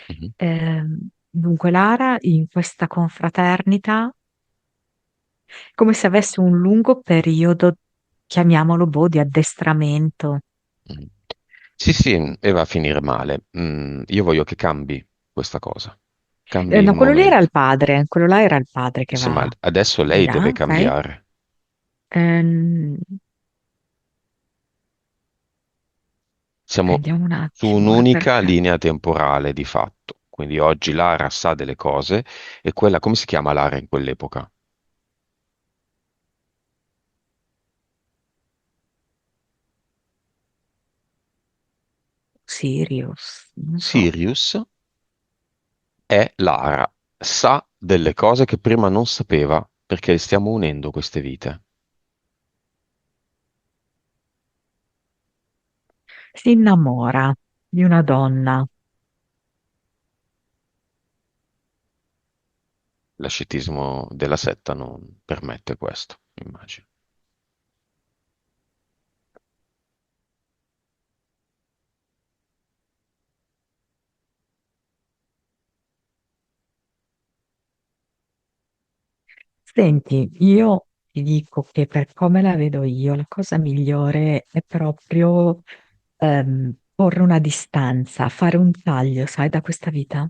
Mhm, Dunque, Lara in questa confraternita, come se avesse un lungo periodo, chiamiamolo boh, di addestramento. mhm. Sì, sì, e va a finire male. Io voglio che cambi questa cosa. Cambi il No, quello lì era il momento. padre, quello là era il padre che Sì, ma va adesso di lei là, deve ok? cambiare. Ehm, Siamo Vediamo un su attimo, un'unica perché linea temporale di fatto. Quindi oggi Lara sa delle cose e quella, come si chiama Lara in quell'epoca? Sirius, non so. Sirius è Lara, sa delle cose che prima non sapeva perché stiamo unendo queste vite. Si innamora di una donna. L'ascetismo della setta non permette questo, immagino. Senti, io ti dico che per come la vedo io, la cosa migliore è proprio porre una distanza, fare un taglio, sai, da questa vita.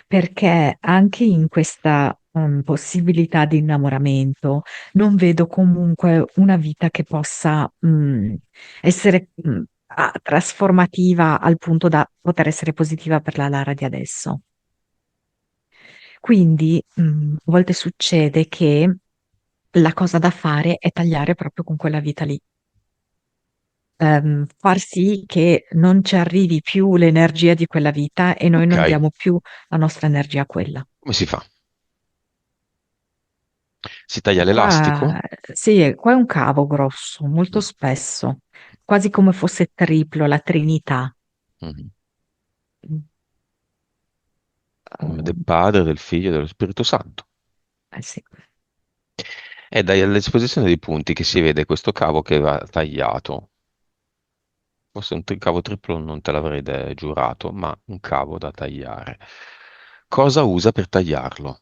Perché anche in questa possibilità di innamoramento non vedo comunque una vita che possa essere trasformativa al punto da poter essere positiva per la Lara di adesso. Quindi, a volte succede che la cosa da fare è tagliare proprio con quella vita lì. Far sì che non ci arrivi più l'energia di quella vita e noi Ok, non diamo più la nostra energia a quella. come si fa? Si taglia Qua, l'elastico? sì, qua è un cavo grosso, molto Mm, spesso, quasi come fosse triplo, la Trinità. mhm. In nome del Eh, Padre, del Figlio e dello Spirito Santo. sì. È dall'esposizione dei punti che si vede questo cavo che va tagliato. Forse cavo triplo non te l'avrei giurato, ma un cavo da tagliare. Cosa usa per tagliarlo?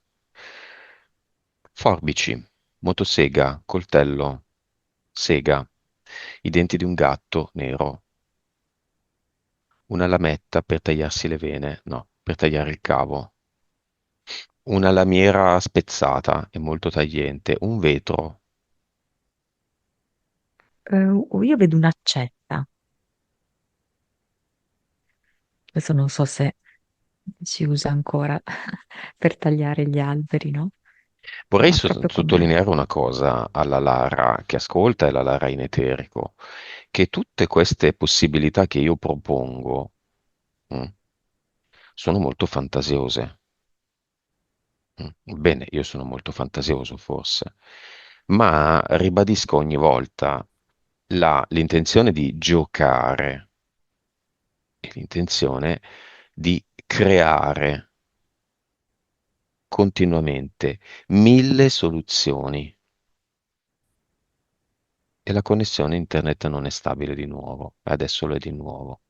Forbici, motosega, coltello, sega, i denti di un gatto nero, una lametta per tagliarsi le vene, no, per tagliare il cavo, una lamiera spezzata e molto tagliente, un vetro. Io vedo un'accetta, adesso non so se si usa ancora per tagliare gli alberi, no? Vorrei Ma proprio come... sottolineare una cosa alla Lara che ascolta e alla Lara in eterico, che tutte queste possibilità che io propongo, mm, sono molto fantasiose. Bene, io sono molto fantasioso forse, ma ribadisco ogni volta l'intenzione di giocare e l'intenzione di creare continuamente mille soluzioni e la connessione internet non è stabile di nuovo, adesso lo è di nuovo.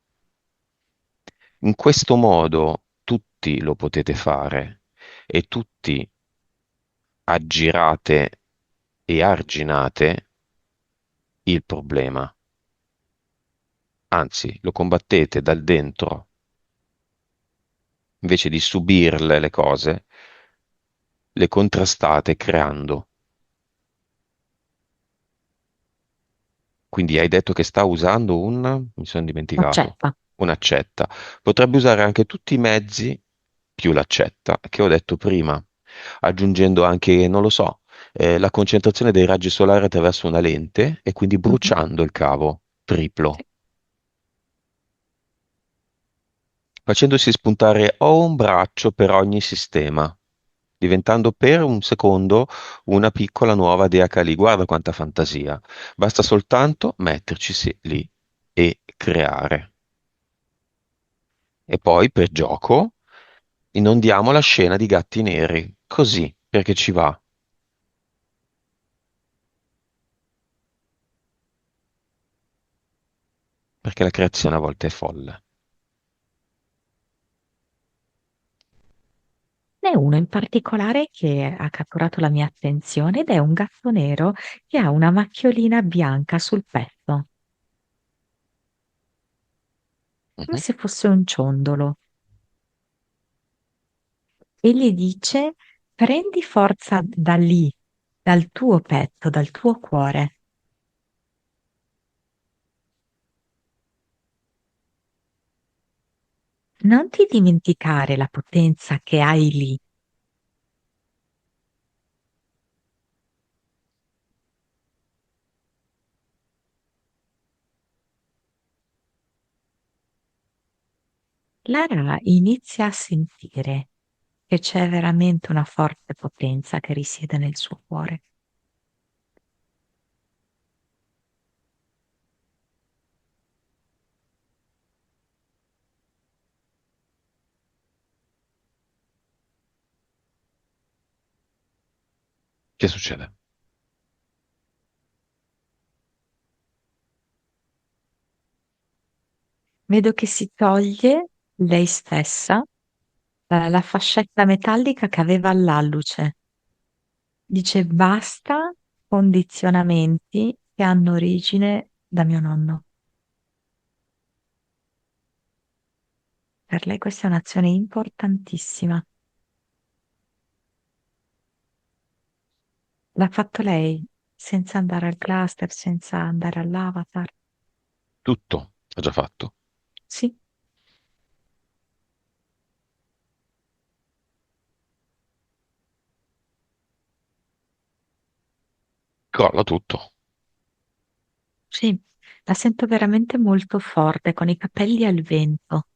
In questo modo tutti lo potete fare e tutti aggirate e arginate il problema. Anzi, lo combattete dal dentro, invece di subirle le cose, le contrastate creando. Quindi hai detto che sta usando mi sono dimenticato, Accetta. un'accetta. Potrebbe usare anche tutti i mezzi più l'accetta che ho detto prima, aggiungendo anche, non lo so, la concentrazione dei raggi solari attraverso una lente e quindi Mhm. bruciando il cavo triplo, Sì. facendosi spuntare o un braccio per ogni sistema, diventando per un secondo una piccola nuova Dea Kali. Guarda quanta fantasia. Basta soltanto metterci lì e creare. E poi, per gioco, inondiamo la scena di gatti neri, così, perché ci va, perché la creazione a volte è folle. Ne è uno in particolare che ha catturato la mia attenzione ed è un gatto nero che ha una macchiolina bianca sul petto, come Mhm. se fosse un ciondolo, e gli dice: prendi forza da lì, dal tuo petto, dal tuo cuore. Non ti dimenticare la potenza che hai lì. Lara inizia a sentire che c'è veramente una forte potenza che risiede nel suo cuore. Che succede? Vedo che si toglie lei stessa la fascetta metallica che aveva all'alluce. Dice basta condizionamenti che hanno origine da mio nonno. Per lei questa è un'azione importantissima. L'ha fatto lei, senza andare al cluster, senza andare all'avatar. Tutto ha già fatto. Sì, Crolla tutto. sì, la sento veramente molto forte, con i capelli al vento.